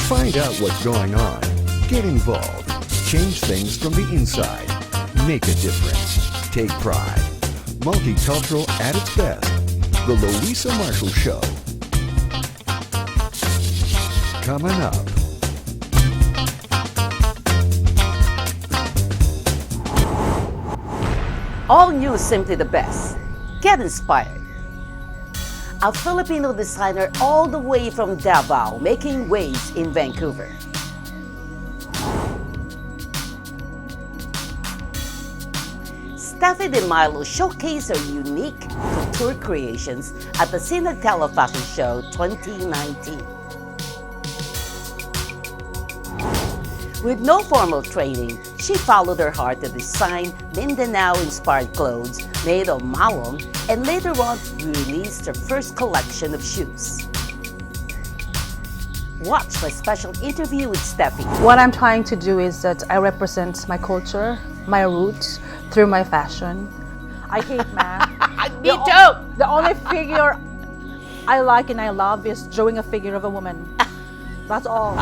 Find out what's going on. Get involved. Change things from the inside. Make a difference. Take pride. Multicultural at its best. The Louisa Marshall Show. Coming up. All new, simply the best. Get inspired. A Filipino designer all the way from Davao, making waves in Vancouver. Steffy and Mylo showcase their unique couture creations at the Sinag Tela Fashion Show 2019. With no formal training, she followed her heart to design Mindanao-inspired clothes made of malong and later on released her first collection of shoes. Watch my special interview with Steffy. What I'm trying to do is that I represent my culture, my roots, through my fashion. I hate math. Me too! The only figure I like and I love is drawing a figure of a woman. That's all.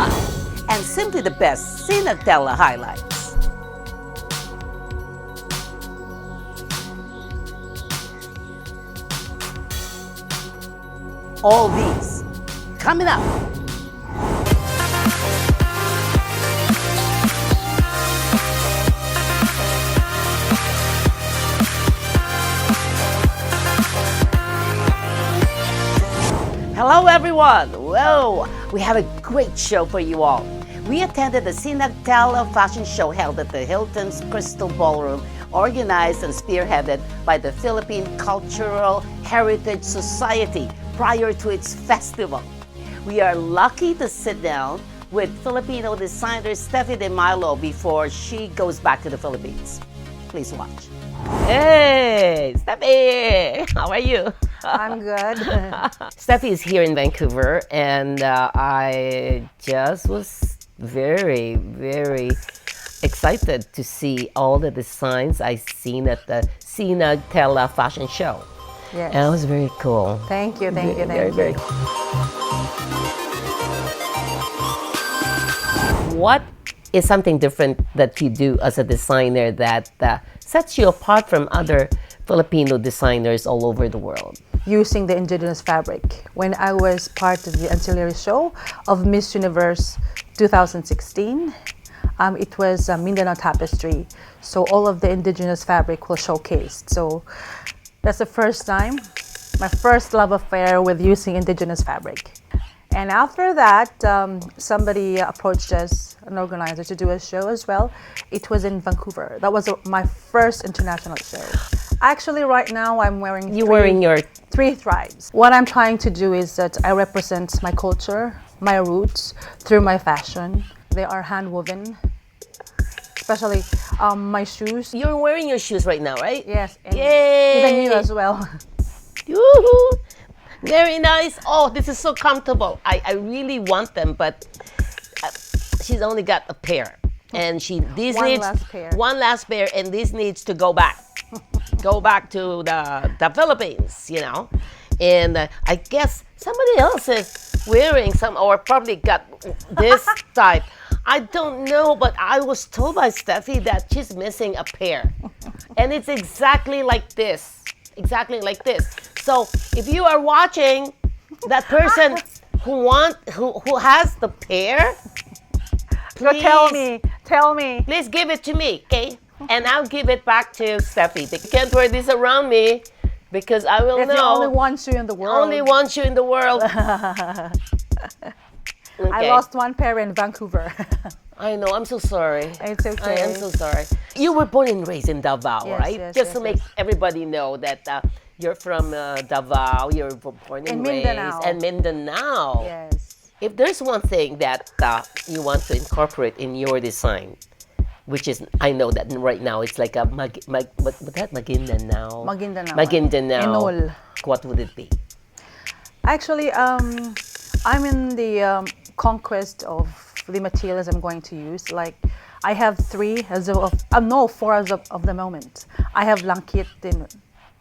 And simply the best Sinag Tela highlights. All these coming up. Hello everyone! Whoa! We have a great show for you all. We attended the Sinag Tela Fashion Show held at the Hilton's Crystal Ballroom, organized and spearheaded by the Philippine Cultural Heritage Society prior to its festival. We are lucky to sit down with Filipino designer Steffy and Mylo before she goes back to the Philippines. Please watch. Hey, Steffy! How are you? I'm good. Steffy is here in Vancouver, and I just was very, very excited to see all the designs I seen at the Sinag Tela Fashion Show. Yes. And it was very cool. Thank you, thank you, Very, thank very you. What is something different that you do as a designer that sets you apart from other Filipino designers all over the world? Using the indigenous fabric. When I was part of the ancillary show of Miss Universe 2016, it was a Mindanao tapestry. So all of the indigenous fabric was showcased. So that's the first time, my first love affair with using indigenous fabric. And after that, somebody approached us, an organizer, to do a show as well. It was in Vancouver. That was my first international show. Actually, right now, I'm wearing three tribes. What I'm trying to do is that I represent my culture, my roots, through my fashion. They are hand-woven, especially my shoes. You're wearing your shoes right now, right? Yes, and Yay! even you as well. Yoo-hoo! Very nice. Oh, this is so comfortable. I really want them, but she's only got a pair. And one last pair, and this needs to go back. Go back to the Philippines, you know. And I guess somebody else is wearing some, or probably got this type. I don't know, but I was told by Steffy that she's missing a pair. And it's exactly like this. Exactly like this. So if you are watching, that person who has the pair, please, tell me. Please give it to me, okay? And I'll give it back to Steffy. They can't wear this around me because I will know. It's the only one shoe in the world. Only one shoe in the world. Okay. I lost one pair in Vancouver. I know, I'm so sorry. It's okay. I am so sorry. You were born and raised in Davao, Yes, right? yes, Just yes, to make everybody know that you're from Davao, you're born and raised. And Mindanao. Yes. If there's one thing that you want to incorporate in your design, which is, I know that right now it's like a Maguindanao. Enol. What would it be? Actually, I'm in the conquest of the materials I'm going to use. Like, I have four as of the moment. I have langkit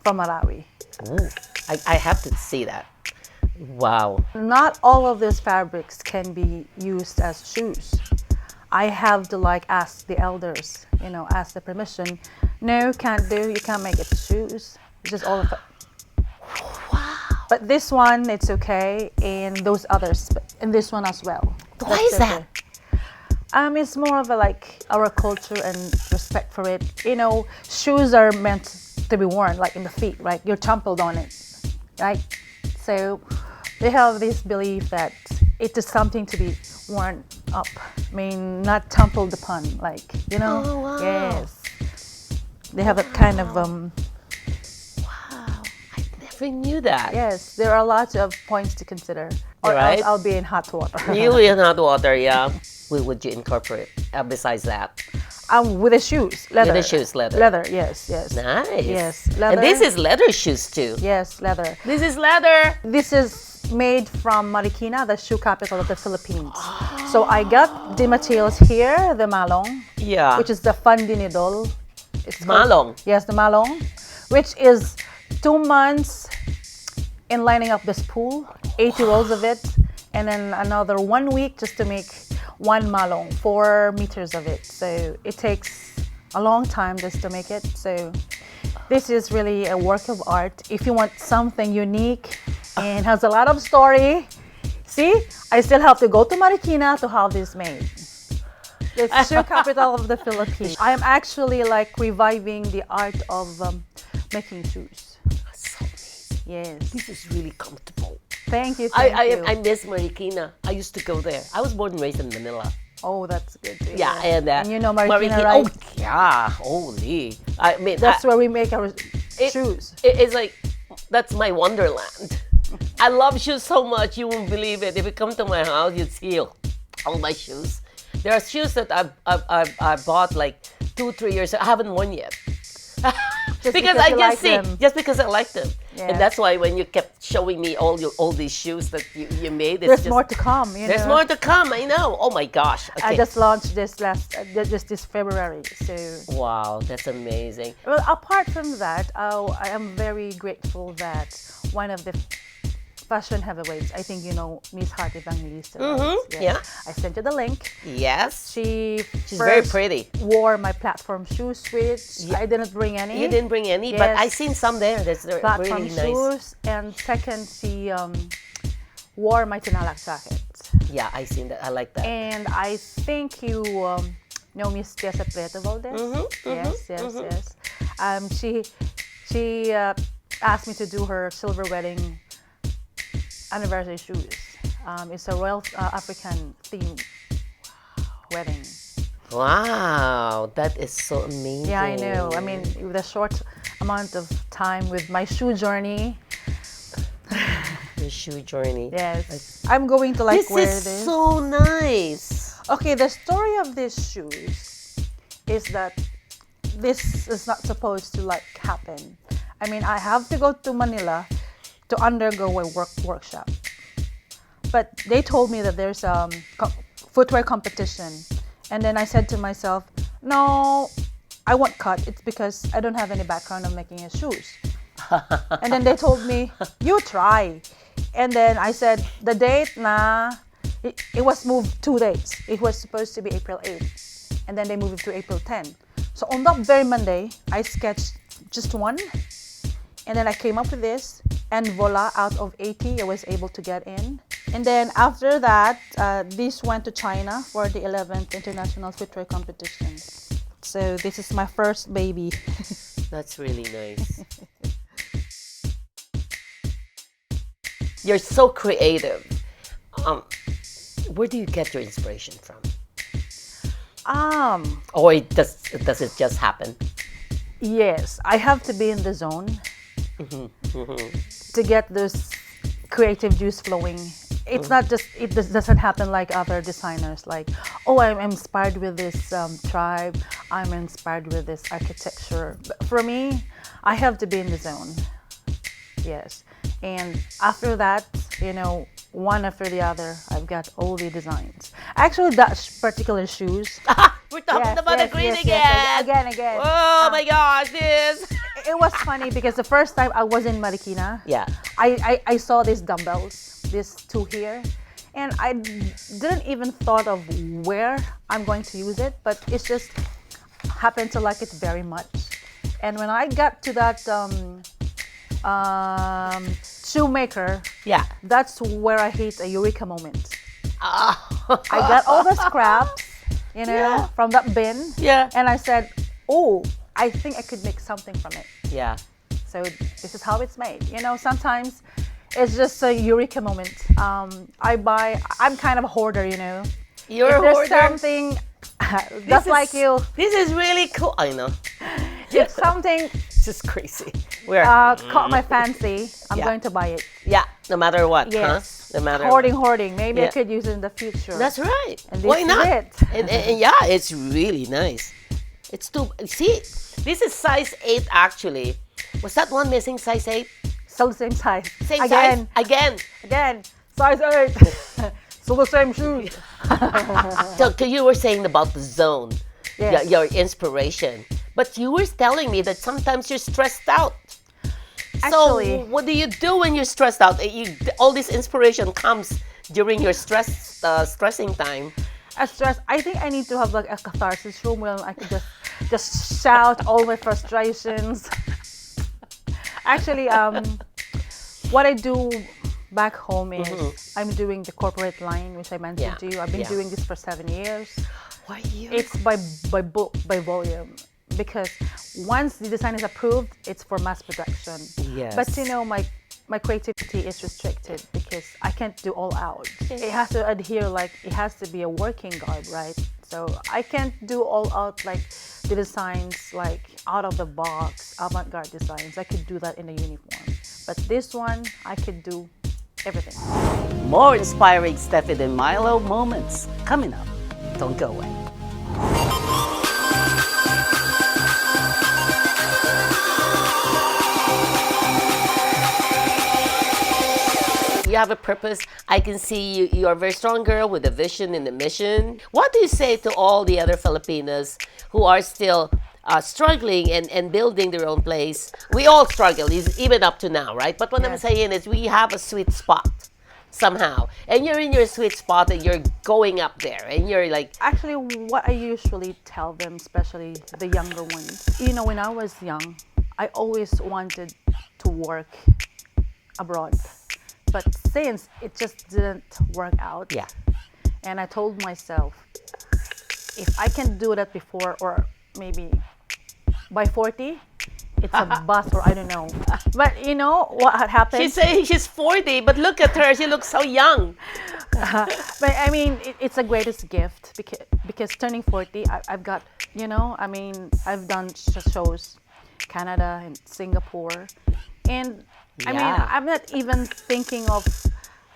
from Marawi. Ooh, I have to see that. Wow. Not all of these fabrics can be used as shoes. I have to like ask the elders, ask the permission. No, can't do. You can't make it shoes. It's just all of it. Wow. But this one, it's okay, and those others, and this one as well. Why is that? It's more of a like our culture and respect for it. Shoes are meant to be worn, like in the feet, right? You're trampled on it, right? So they have this belief that it is something to be worn up. I mean, not trampled upon, like, Oh, wow. Yes. They have that kind of Wow. I never knew that. Yes, there are lots of points to consider, or Right. else I'll be in hot water. You in hot water, yeah. What would you incorporate besides that? With the shoes, leather. With the shoes, leather. Leather, yes. Nice. Yes, leather. And this is leather shoes too. Yes, leather. This is leather. This is made from Marikina, the shoe capital of the Philippines. So I got the materials here, the malong, Yeah. which is the fundinidol. It's called- Malong. Yes, the malong, which is 2 months in lining up this pool, 80 rolls of it, and then another 1 week just to make one malong, 4 meters of it. So it takes a long time just to make it. So this is really a work of art. If you want something unique and has a lot of story, see, I still have to go to Marikina to have this made. The shoe capital of the Philippines. I am actually like reviving the art of making shoes. So amazing. Yes. This is really comfortable. Thank you. Thank you. I miss Marikina. I used to go there. I was born and raised in Manila. Oh, that's good. To Yeah, hear. and you know Marikina, right? Oh, yeah. Holy. I mean, That's where we make our it- shoes. It's like, that's my wonderland. I love shoes so much, you won't believe it. If you come to my house, you'd see all my shoes. There are shoes that I bought like 2-3 years ago. I haven't worn yet. because I you just like see, them. just because I like them. Yes. And that's why when you kept showing me all these shoes that you made, it's There's just, more to come. There's more to come, I know. Oh my gosh. Okay. I just launched this just this February. So, Wow, that's amazing. well, apart from that, I am very grateful that one of the fashion heavyweights, I think you know Miss Heart Evangelista. Right? Mhm, yeah. I sent you the link. Yes. She's very pretty. Wore my platform shoes, which Yeah. I didn't bring any. You didn't bring any, but Yes. I seen some there. That's Platform really nice. shoes, and second, she wore my tinalak jacket. Yeah, I seen that. I like that. And I think you know Miss Jessa Prieto Valdez. Yes. She asked me to do her silver wedding anniversary shoes. It's a Royal African themed wedding. Wow, that is so amazing. Yeah, I know. I mean, with a short amount of time with my shoe journey. The shoe journey. Yes, I'm going to like This wear is this. so nice. Okay, the story of these shoes is that this is not supposed to like happen. I mean, I have to go to Manila to undergo a workshop. But they told me that there's a footwear competition. And then I said to myself, no, I won't cut. It's because I don't have any background of making shoes. And then they told me, you try. And then I said, the date, it was moved 2 days. It was supposed to be April 8th. And then they moved it to April 10th. So on that very Monday, I sketched just one. And then I came up with this, and voila, out of 80, I was able to get in. And then after that, this went to China for the 11th International Footwear Competition. So this is my first baby. That's really nice. You're so creative. Where do you get your inspiration from? Or does it just happen? Yes, I have to be in the zone to get those creative juice flowing. It's not just, doesn't happen like other designers, like, oh, I'm inspired with this tribe, I'm inspired with this architecture. But for me, I have to be in the zone. Yes. And after that, one after the other, I've got all the designs. Actually, that particular shoes. We're talking about the green again. Yes, again. Oh my gosh, this. it was funny because the first time I was in Marikina, Yeah. I saw these dumbbells, these two here, and I didn't even thought of where I'm going to use it, but it's just happened to like it very much. And when I got to that shoemaker, Yeah. that's where I hit a eureka moment. Oh. I got all the scraps, Yeah. from that bin, Yeah. and I said, oh, I think I could make something from it. Yeah. So this is how it's made. Sometimes it's just a eureka moment. I'm kind of a hoarder, You're If a there's hoarder. something, just like you, This is really cool. I know. if something This is crazy. We're caught my fancy, I'm Yeah. going to buy it. yeah, no matter what, Yes. huh? No matter Hoarding. Maybe I Yeah. could use it in the future. That's right. And Why this is not? it. And yeah, it's really nice. It's too. See, this is size 8 actually. Was that one missing size 8? Still the same size. Same Again. size again. Size 8. Still the same shoes. So you were saying about the zone, Yes. your inspiration, but you were telling me that sometimes you're stressed out. Actually, So what do you do when you're stressed out? All this inspiration comes during your stressing time. I think I need to have like a catharsis room where I could just shout all my frustrations. Actually, what I do back home is I'm doing the corporate line, which I mentioned to you. I've been doing this for 7 years. Why you? It's by book, by volume, because once the design is approved, it's for mass production. Yes. But my creativity is restricted because I can't do all out. It has to adhere, like it has to be a working garb, right? So I can't do all out like the designs, like out of the box, avant-garde designs. I could do that in a uniform. But this one, I could do everything. More inspiring Steffy and Mylo moments coming up. Don't go away. You have a purpose. I can see you are a very strong girl with a vision and a mission. What do you say to all the other Filipinas who are still struggling and building their own place? We all struggle, even up to now, right? But what I'm saying is we have a sweet spot somehow. And you're in your sweet spot and you're going up there. And you're like... Actually, what I usually tell them, especially the younger ones, when I was young, I always wanted to work abroad. But since it just didn't work out, Yeah. and I told myself, if I can do that before, or maybe by 40, it's a bust, or I don't know. But what had happened? She's saying she's 40, but look at her. She looks so young. But I mean, it's a greatest gift because turning 40, I've got, I've done shows, Canada and Singapore, and I mean, Yeah. I'm not even thinking of,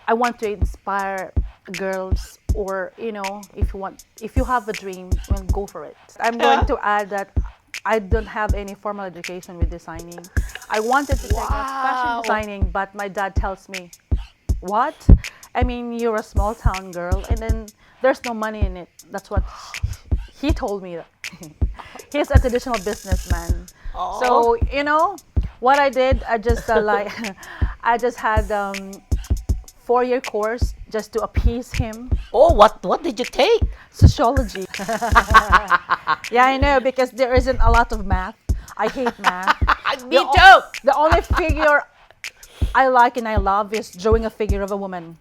I want to inspire girls, or, if you have a dream, well, go for it. I'm going to add that I don't have any formal education with designing. I wanted to take up fashion designing, but my dad tells me, what? I mean, you're a small town girl, and then there's no money in it. That's what he told me. He's a traditional businessman. So, what I did, I just I just had 4-year course just to appease him. Oh, what did you take? Sociology. Yeah, I know, because there isn't a lot of math. I hate math. Me too. The only figure I like and I love is drawing a figure of a woman.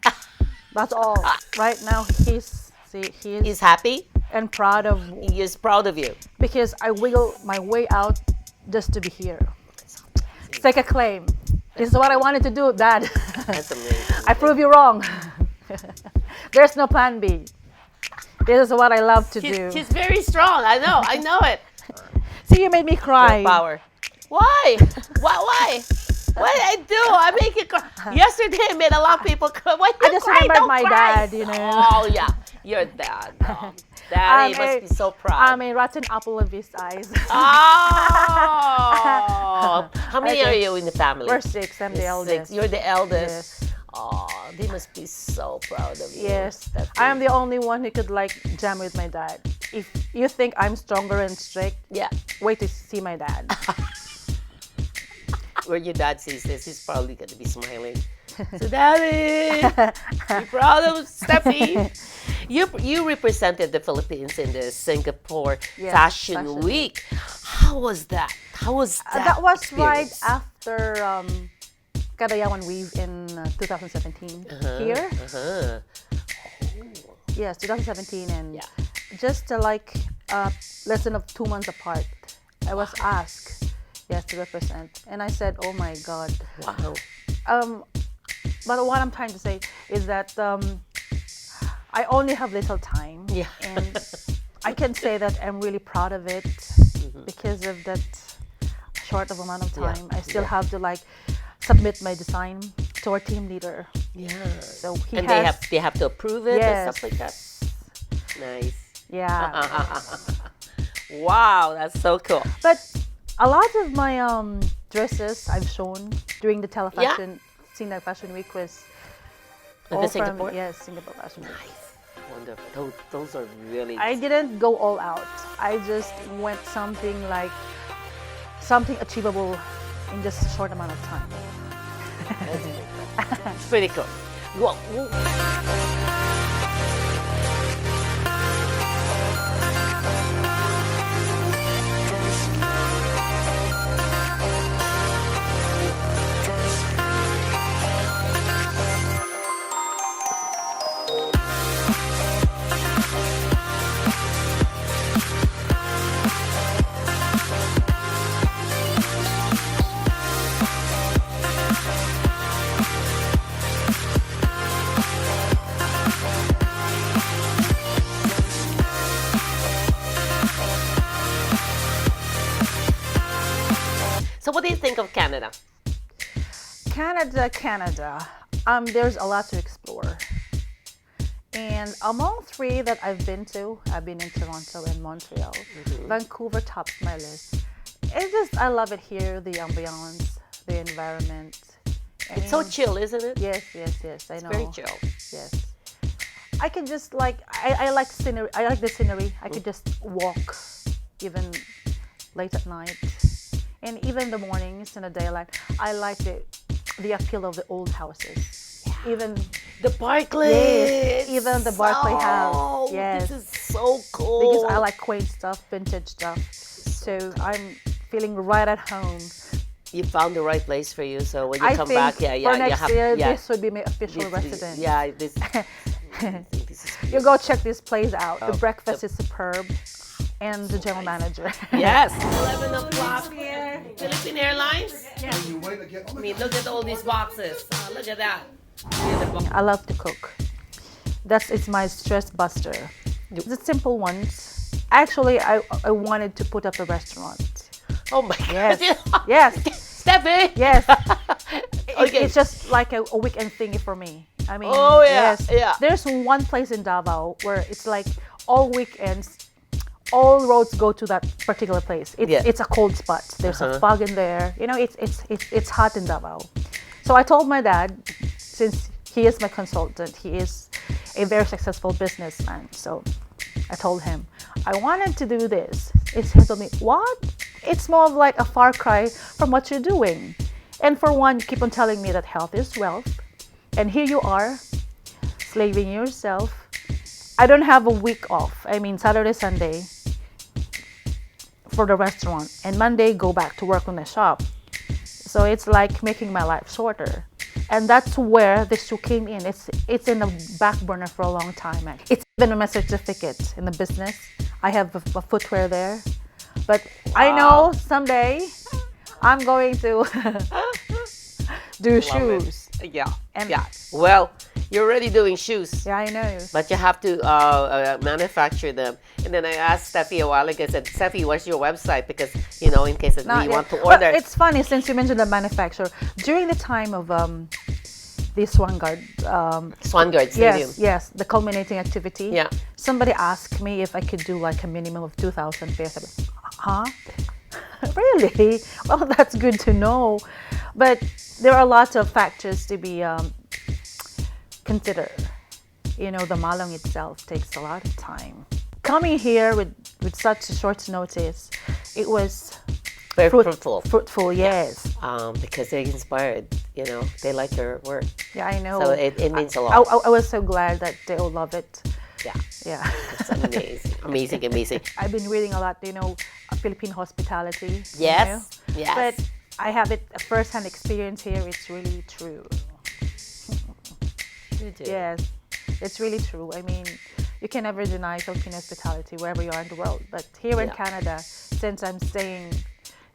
That's all. Right now, he's He's happy. and proud of, He's proud of you. because I wiggle my way out just to be here. Take a claim. This is what I wanted to do, Dad. That's amazing. I prove you wrong. There's no plan B. This is what I love to do. She's very strong. I know it. See, you made me cry. Power. Why? Why? What did I do? I make you cry. Yesterday I made a lot of people cry. Why you I just cry? remembered Don't my cry. dad, Oh yeah, your dad. Oh, Daddy must be so proud. I'm a rotten apple of his eyes. Oh. How many are you in the family? We're 6. I'm the You're eldest. 6. You're the eldest. Yes. Oh, they must be so proud of you. Yes. That's I am the only one who could jam with my dad. If you think I'm stronger and strict, Yeah. wait to see my dad. when your dad sees this, he's probably going to be smiling. So, Daddy, you proud of Steffy? You represented the Philippines in the Singapore Fashion Week. How was that? How was that? That was experience? right after Karayawan Weave in 2017 here. Yes, 2017, and just like less than 2 months apart, I was asked, to represent, and I said, "Oh my God!" Wow. But what I'm trying to say is that I only have little time, and I can say that I'm really proud of it because of that short of amount of time. I still have to like submit my design to our team leader. Yeah. So they have to approve it and stuff like that. Nice. Yeah. Wow, that's so cool. But a lot of my dresses I've shown during the Tela Sinag Fashion Week was all Singapore? from Singapore Fashion Week. Nice. Wonderful. Those are really. I didn't go all out. I just went something achievable in just a short amount of time. It's pretty cool. Well, so what do you think of Canada? Canada. There's a lot to explore. And among 3 that I've been in Toronto and Montreal. Vancouver tops my list. I love it here, the ambiance, the environment. It's so chill, isn't it? Yes, I know. Very chill. Yes. I can just I like scenery. I like the scenery. I could just walk even late at night. And even the mornings in the daylight, I like the appeal of the old houses. Yeah. Even the Barclay. Yes, even the Barclay House. Yes. This is so cool. Because I like quaint stuff, vintage stuff. So I'm feeling right at home. You found the right place for you. So when you come back, for next year, this would be my official residence. Yeah, this is you go check this place out. The breakfast is superb. And the general manager. Yes. 11 o'clock here. Philippine Airlines? Yes. I mean, look at all these boxes. Look at that. I love to cook. It's my stress buster. The simple ones. Actually, I wanted to put up a restaurant. Oh my God. Yes. Steffy. Yes. Okay. It's just like a weekend thingy for me. I mean, yes. There's one place in Davao where it's like all weekends, all roads go to that particular place. It's a cold spot. There's a fog in there. You know, it's hot in Davao. So I told my dad, since he is my consultant, he is a very successful businessman. So I told him, I wanted to do this. He told me, what? It's more of like a far cry from what you're doing. And for one, you keep on telling me that health is wealth. And here you are, slaving yourself. I don't have a week off. I mean, Saturday, Sunday for the restaurant. And Monday, go back to work on the shop. So it's like making my life shorter. And that's where the shoe came in. It's in the back burner for a long time. It's even on my certificate in the business. I have a footwear there. But I know someday I'm going to do shoes. Yeah. Well, you're already doing shoes. Yeah, I know. But you have to manufacture them. And then I asked Steffy a while ago, I said, Steffy, what's your website? Because, you know, in case that we want to order. But it's funny, since you mentioned the manufacturer, during the time of the Swan Guard. Stadium. Yes, the culminating activity. Yeah. Somebody asked me if I could do like a minimum of 2,000 pairs. I said, huh? Really? Well, that's good to know. But there are lots of factors to be considered. You know, the malong itself takes a lot of time. Coming here with such a short notice, it was Very fruitful. Fruitful, yes. Because they're inspired, they like your work. Yeah, I know. So it means a lot. I was so glad that they all love it. Yeah. Yeah. It's amazing. Amazing. I've been reading a lot, Philippine hospitality. Yes. Yes. But I have a first-hand experience here. It's really true. You do. Yes, it's really true. I mean, you can never deny Filipino hospitality wherever you are in the world. But here in Canada, since I'm staying,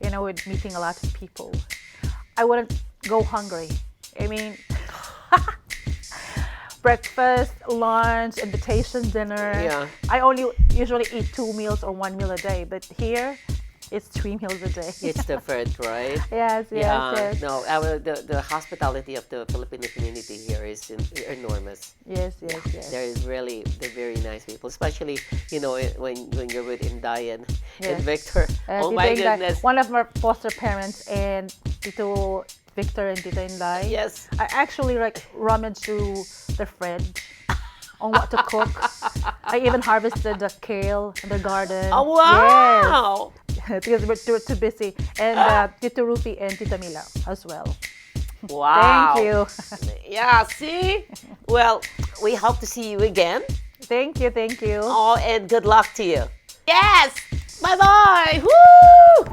with meeting a lot of people, I wouldn't go hungry. I mean, breakfast, lunch, invitation, dinner. Yeah. I only usually eat 2 meals or 1 meal a day. But here, it's 3 meals a day. It's different, right? Yes. No, the hospitality of the Filipino community here is enormous. Yes. They're very nice people, especially when you're with Inday and Victor. Oh my goodness! One of my foster parents and Tito Victor and Tito Inday. Yes. I actually rummaged through the fridge on what to cook. I even harvested the kale in the garden. Oh wow! Yes. Because we're too busy. And Tito Rufi and Tita Mylo as well. Wow. Thank you. Yeah, see? Well, we hope to see you again. Thank you. Oh, and good luck to you. Yes! Bye-bye! Woo!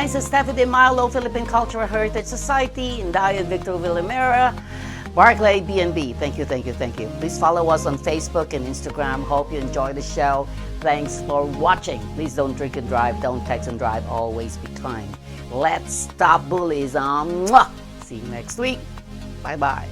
Thanks to Steffy de Mylo, Philippine Cultural Heritage Society, Inday and Victor Villamera, Barclay B&B. Thank you. Please follow us on Facebook and Instagram. Hope you enjoy the show. Thanks for watching. Please don't drink and drive. Don't text and drive. Always be kind. Let's stop bullies. See you next week. Bye-bye.